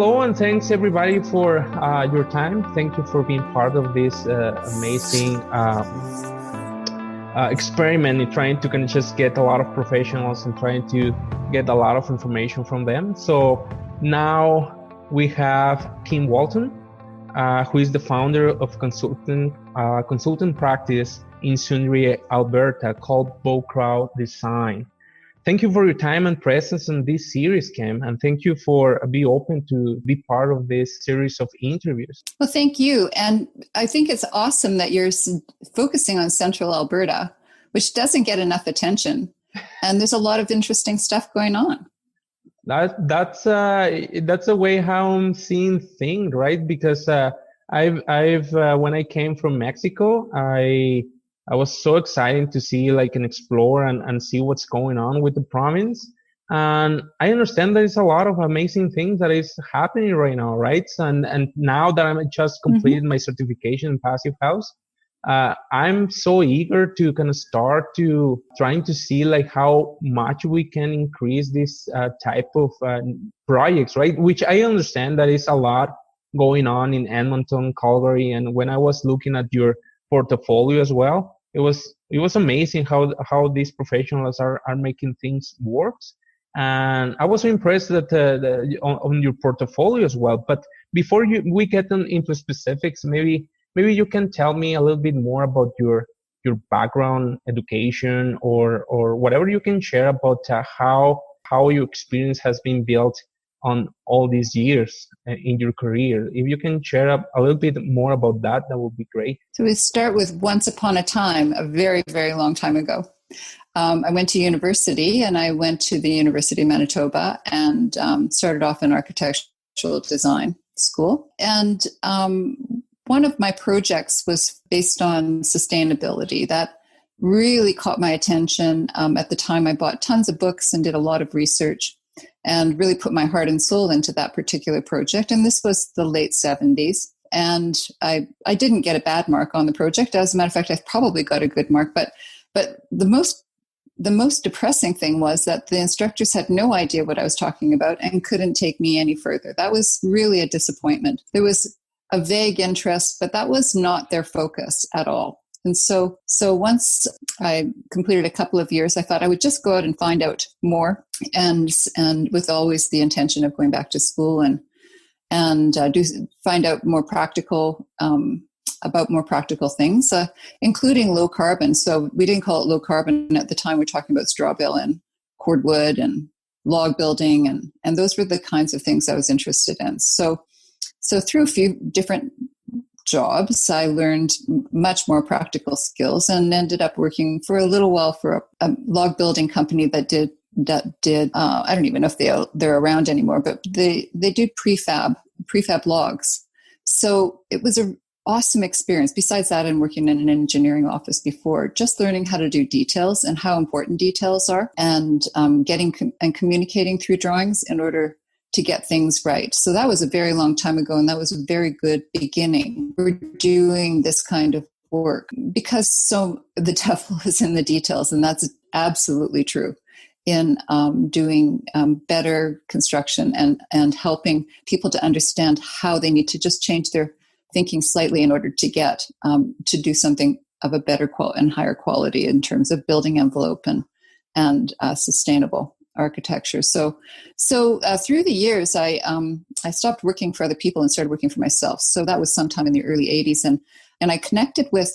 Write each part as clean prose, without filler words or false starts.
Hello, and thanks everybody for your time. Thank you for being part of this amazing experiment in trying to kind of just get a lot of professionals and trying to get a lot of information from them. So now we have Kim Walton, who is the founder of consultant practice in Sundre, Alberta, called Bowcrow Design. Thank you for your time and presence in this series, Kim, and thank you for being open to be part of this series of interviews. Well, thank you. And I think it's awesome that you're focusing on Central Alberta, which doesn't get enough attention. And there's a lot of interesting stuff going on. That's a way how I'm seeing things, right? Because I've when I came from Mexico, I was so excited to see and explore and see what's going on with the province. And I understand there's a lot of amazing things that is happening right now, right? And now that I'm just completed my certification in Passive House, I'm so eager to kind of start to trying to see how much we can increase this type of projects, right? Which I understand that is a lot going on in Edmonton, Calgary. And when I was looking at your portfolio as well, it was amazing how these professionals are making things work. And I was so impressed that on your portfolio as well. But before we get into specifics, maybe you can tell me a little bit more about your background, education, or whatever you can share about how your experience has been built on all these years in your career. If you can share a little bit more about that would be great. So we start with once upon a time, a very, very long time ago. I went to university, and I went to the University of Manitoba and started off in architectural design school. And one of my projects was based on sustainability. That really caught my attention. At the time, I bought tons of books and did a lot of research and really put my heart and soul into that particular project. And this was the late 70s. And I didn't get a bad mark on the project. As a matter of fact, I probably got a good mark. But the most depressing thing was that the instructors had no idea what I was talking about and couldn't take me any further. That was really a disappointment. There was a vague interest, but that was not their focus at all. And so once I completed a couple of years, I thought I would just go out and find out more, and with always the intention of going back to school and find out more practical about more practical things, including low carbon. So we didn't call it low carbon at the time. We're talking about straw bale and cordwood and log building, and those were the kinds of things I was interested in. So through a few different jobs, I learned much more practical skills and ended up working for a little while for a log building company that did I don't even know if they're around anymore, but they do prefab logs. So it was an awesome experience. Besides that, I'm working in an engineering office before, just learning how to do details and how important details are, and getting and communicating through drawings in order to get things right. So that was a very long time ago, and that was a very good beginning. We're doing this kind of work because the devil is in the details, and that's absolutely true in doing better construction and helping people to understand how they need to just change their thinking slightly in order to get to do something of a better and higher quality in terms of building envelope and sustainable architecture. So through the years, I stopped working for other people and started working for myself. So that was sometime in the early 80s. And I connected with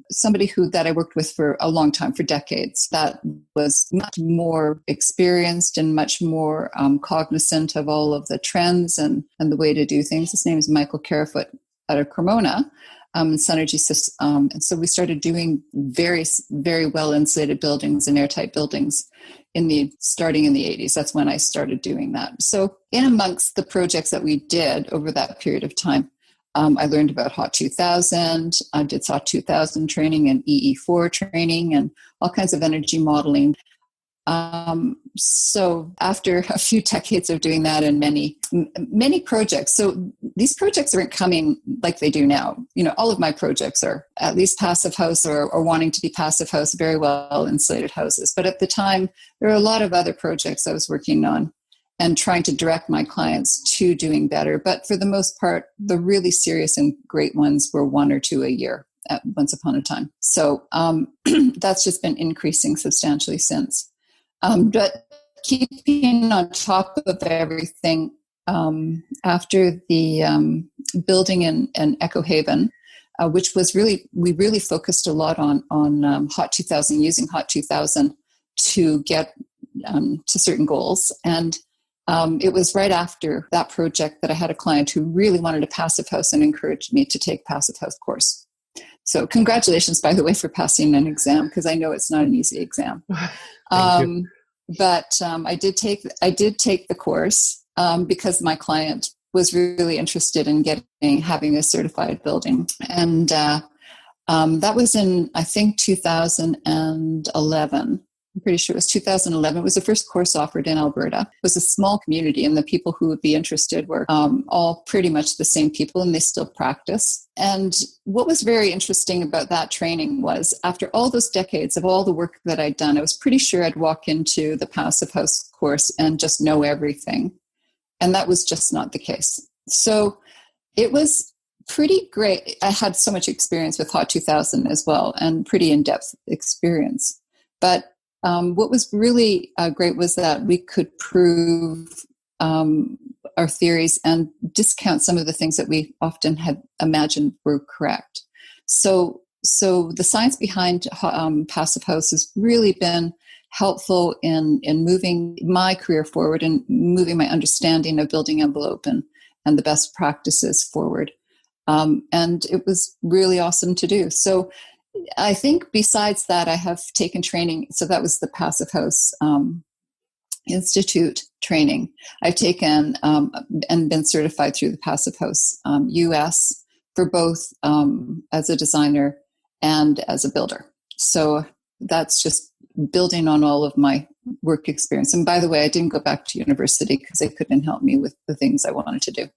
somebody that I worked with for a long time, for decades, that was much more experienced and much more cognizant of all of the trends and the way to do things. His name is Michael Carafoot out of Cremona, Synergy System. And so we started doing very, very well insulated buildings and airtight buildings starting in the 80s. That's when I started doing that. So in amongst the projects that we did over that period of time, I learned about HOT 2000. I did SOT 2000 training and EE4 training and all kinds of energy modeling. So after a few decades of doing that and many projects, so these projects aren't coming like they do now. All of my projects are at least passive house or wanting to be passive house, very well insulated houses. But at the time, there were a lot of other projects I was working on. and trying to direct my clients to doing better. But for the most part, the really serious and great ones were 1 or 2 a year at once upon a time. So that's just been increasing substantially since. But keeping on top of everything, after the building in Echo Haven, which was we really focused a lot on Hot 2000, using Hot 2000 to get to certain goals. And it was right after that project that I had a client who really wanted a passive house and encouraged me to take passive house course. So congratulations, by the way, for passing an exam, because I know it's not an easy exam. But I did take the course because my client was really interested in having a certified building. And that was in, I think, 2011. I'm pretty sure it was 2011. It was the first course offered in Alberta. It was a small community, and the people who would be interested were all pretty much the same people, and they still practice. And what was very interesting about that training was, after all those decades of all the work that I'd done, I was pretty sure I'd walk into the Passive House course and just know everything. And that was just not the case. So it was pretty great. I had so much experience with Hot 2000 as well, and pretty in-depth experience. But what was really great was that we could prove our theories and discount some of the things that we often had imagined were correct. So the science behind Passive House has really been helpful in moving my career forward and moving my understanding of building envelope and the best practices forward. And it was really awesome to do. So I think besides that, I have taken training. So that was the Passive House Institute training. I've taken and been certified through the Passive House US for both as a designer and as a builder. So that's just building on all of my work experience. And by the way, I didn't go back to university because they couldn't help me with the things I wanted to do.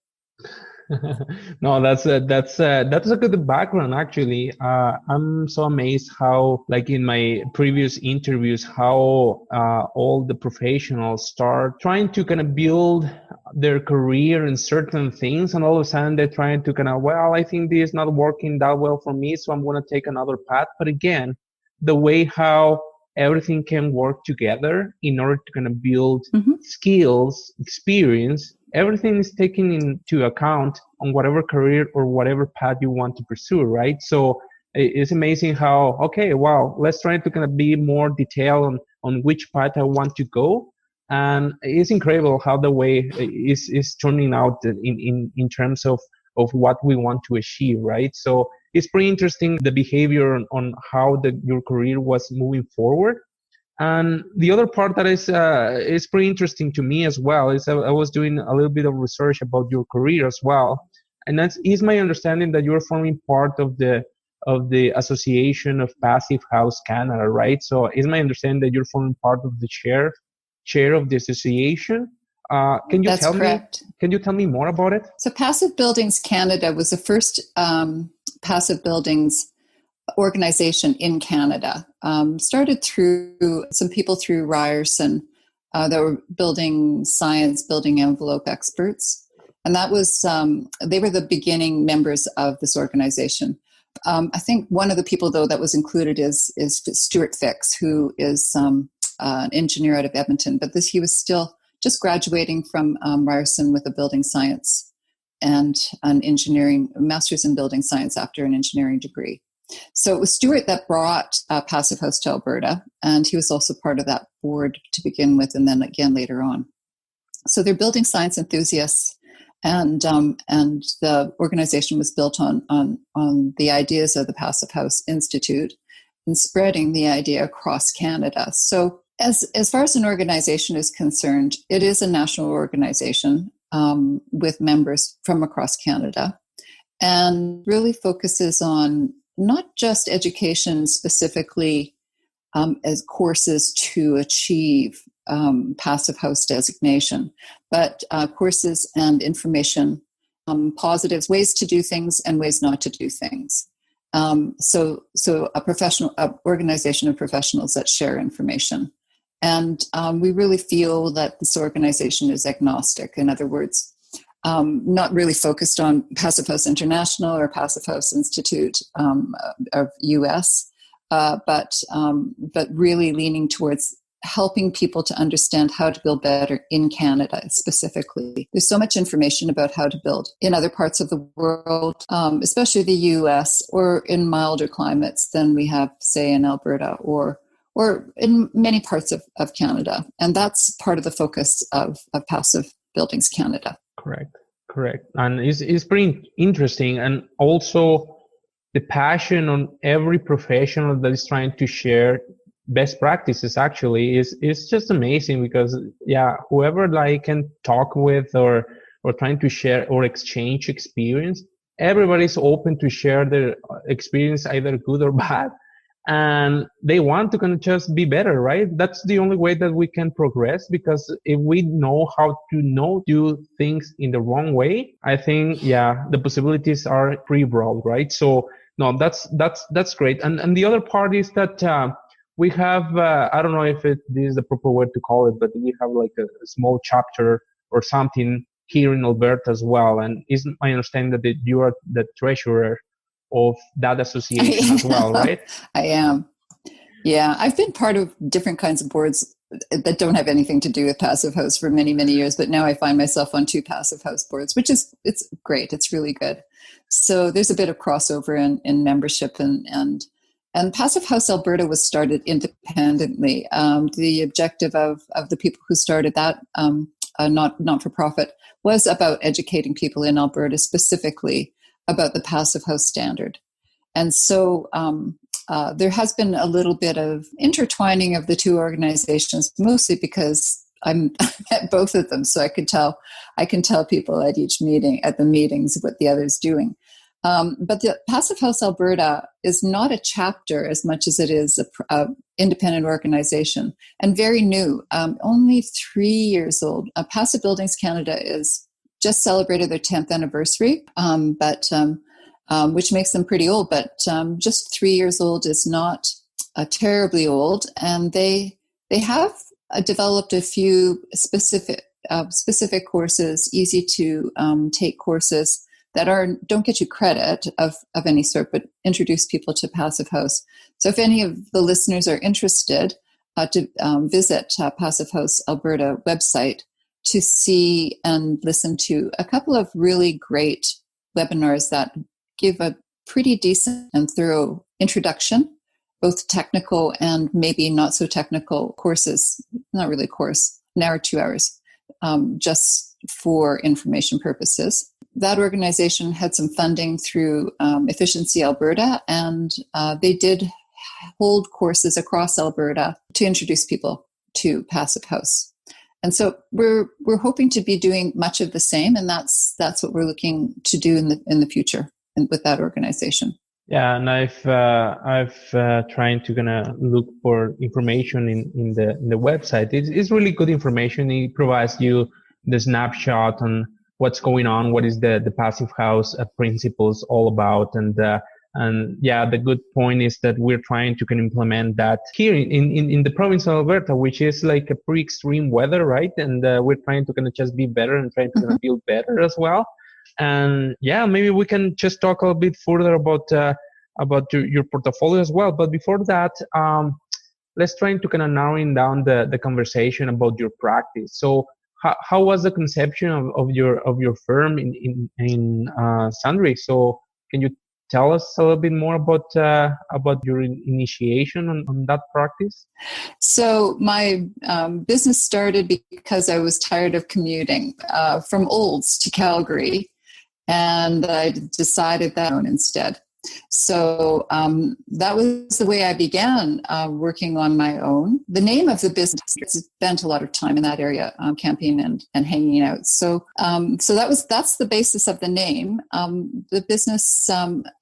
No, that's a good background, actually. I'm so amazed how, like in my previous interviews, how all the professionals start trying to kind of build their career in certain things, and all of a sudden they're trying to kind of, well, I think this is not working that well for me, so I'm going to take another path. But again, the way how everything can work together in order to kind of build skills, experience, everything is taken into account on whatever career or whatever path you want to pursue, right? So it's amazing how, okay, wow, let's try to kind of be more detailed on which path I want to go. And it's incredible how the way is turning out in terms of what we want to achieve, right? So it's pretty interesting, the behavior on how your career was moving forward. And the other part that is pretty interesting to me as well is I was doing a little bit of research about your career as well, and that is my understanding that you're forming part of the Association of Passive House Canada, right? So is my understanding that you're forming part of the chair of the association? Can you tell me more about it? So Passive Buildings Canada was the first passive buildings organization in Canada. Started through some people through Ryerson that were building science, building envelope experts. And that was, they were the beginning members of this organization. I think one of the people, though, that was included is Stuart Fix, who is an engineer out of Edmonton. But he was still just graduating from Ryerson with a building science and an engineering, master's in building science after an engineering degree. So it was Stuart that brought Passive House to Alberta, and he was also part of that board to begin with, and then again later on. So they're building science enthusiasts, and the organization was built on the ideas of the Passive House Institute and spreading the idea across Canada. So as far as an organization is concerned, it is a national organization with members from across Canada, and really focuses on not just education specifically as courses to achieve Passive House designation, but courses and information, positives, ways to do things and ways not to do things. So a organization of professionals that share information And we really feel that this organization is agnostic. In other words, not really focused on Passive House International or Passive House Institute of US, but really leaning towards helping people to understand how to build better in Canada specifically. There's so much information about how to build in other parts of the world, especially the US, or in milder climates than we have, say, in Alberta or in many parts of Canada. And that's part of the focus of Passive Buildings Canada. Correct. And it's pretty interesting. And also the passion on every professional that is trying to share best practices actually is just amazing, because whoever I can talk with or trying to share or exchange experience, everybody's open to share their experience, either good or bad. And they want to kind of just be better, right? That's the only way that we can progress, because if we know how to do things in the wrong way, I think, the possibilities are pretty broad, right? So no, that's great. And the other part is that we have, I don't know if this is the proper word to call it, but we have like a small chapter or something here in Alberta as well. And isn't my understanding that you are the treasurer of that association as well, right? I am. Yeah, I've been part of different kinds of boards that don't have anything to do with Passive House for many, many years, but now I find myself on 2 Passive House boards, it's great. It's really good. So there's a bit of crossover in membership, and Passive House Alberta was started independently. The objective of the people who started that not for profit was about educating people in Alberta specifically about the Passive House standard. And so there has been a little bit of intertwining of the two organizations, mostly because I'm at both of them, so I can tell people at the meetings what the other's doing. But the Passive House Alberta is not a chapter as much as it is a independent organization, and very new, only 3 years old. Passive Buildings Canada is just celebrated their 10th anniversary, which makes them pretty old, but just 3 years old is not terribly old. And they have developed a few specific courses, easy to take courses that don't get you credit of any sort, but introduce people to Passive House. So if any of the listeners are interested to visit Passive House Alberta website to see and listen to a couple of really great webinars that give a pretty decent and thorough introduction, both technical and maybe not so technical courses, not really course, an hour, 2 hours, just for information purposes. That organization had some funding through Efficiency Alberta, and they did hold courses across Alberta to introduce people to Passive House. And so we're hoping to be doing much of the same, and that's what we're looking to do in the future and with that organization. Yeah, and I've trying to gonna look for information in the website. It's really good information. It provides you the snapshot on what's going on, what is the Passive House principles all about, and the good point is that we're trying to implement that here in the province of Alberta, which is like a pretty extreme weather, right? And we're trying to just be better and trying to build better as well. And maybe we can just talk a little bit further about your portfolio as well. But before that, let's try to narrowing down the conversation about your practice. So how was the conception of your firm in Sundre? So can you tell us a little bit more about your initiation on that practice? So my business started because I was tired of commuting from Olds to Calgary, and I decided that instead. So that was the way I began working on my own. The name of the business, spent a lot of time in that area, camping and hanging out. So that's the basis of the name. The business,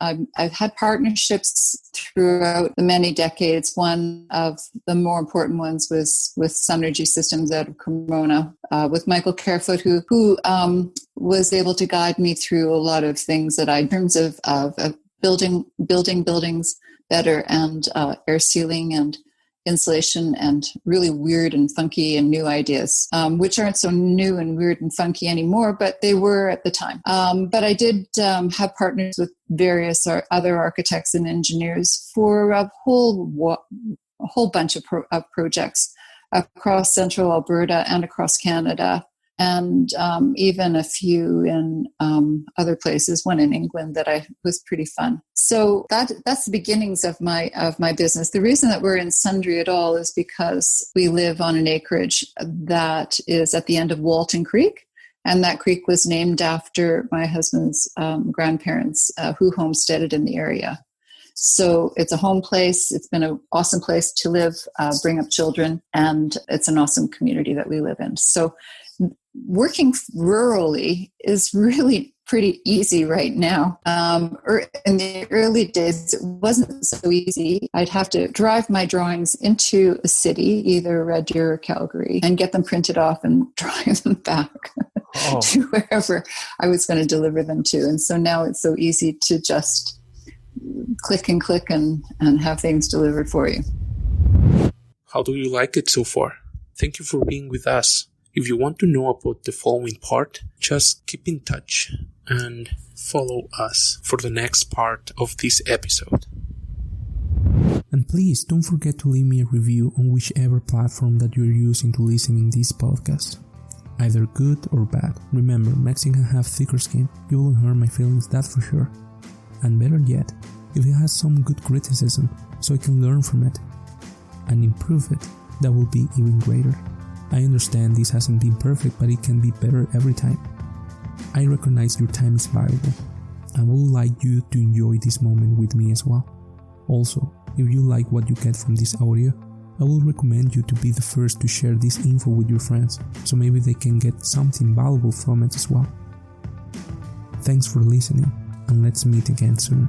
I've had partnerships throughout the many decades. One of the more important ones was with Sunergy Systems out of Cremona, with Michael Carefoot, who was able to guide me through a lot of things that in terms of building buildings better and air sealing and insulation and really weird and funky and new ideas, which aren't so new and weird and funky anymore, but they were at the time. But I did have partners with various other architects and engineers for a whole bunch of projects across central Alberta and across Canada, and even a few in other places, one in England that was pretty fun. So that's the beginnings of my business. The reason that we're in Sundre at all is because we live on an acreage that is at the end of Walton Creek, and that creek was named after my husband's grandparents who homesteaded in the area. So it's a home place. It's been an awesome place to live, bring up children, and it's an awesome community that we live in. So working rurally is really pretty easy right now. In the early days, it wasn't so easy. I'd have to drive my drawings into a city, either Red Deer or Calgary, and get them printed off and drive them back to wherever I was going to deliver them to. And so now it's so easy to just click and have things delivered for you. How do you like it so far? Thank you for being with us. If you want to know about the following part, just keep in touch and follow us for the next part of this episode. And please don't forget to leave me a review on whichever platform that you're using to listen in this podcast. Either good or bad. Remember, Mexicans have thicker skin. You won't hurt my feelings, that's for sure. And better yet, if it has some good criticism, so I can learn from it and improve it, that will be even greater. I understand this hasn't been perfect, but it can be better every time. I recognize your time is valuable. I would like you to enjoy this moment with me as well. Also, if you like what you get from this audio, I will recommend you to be the first to share this info with your friends, so maybe they can get something valuable from it as well. Thanks for listening, and let's meet again soon.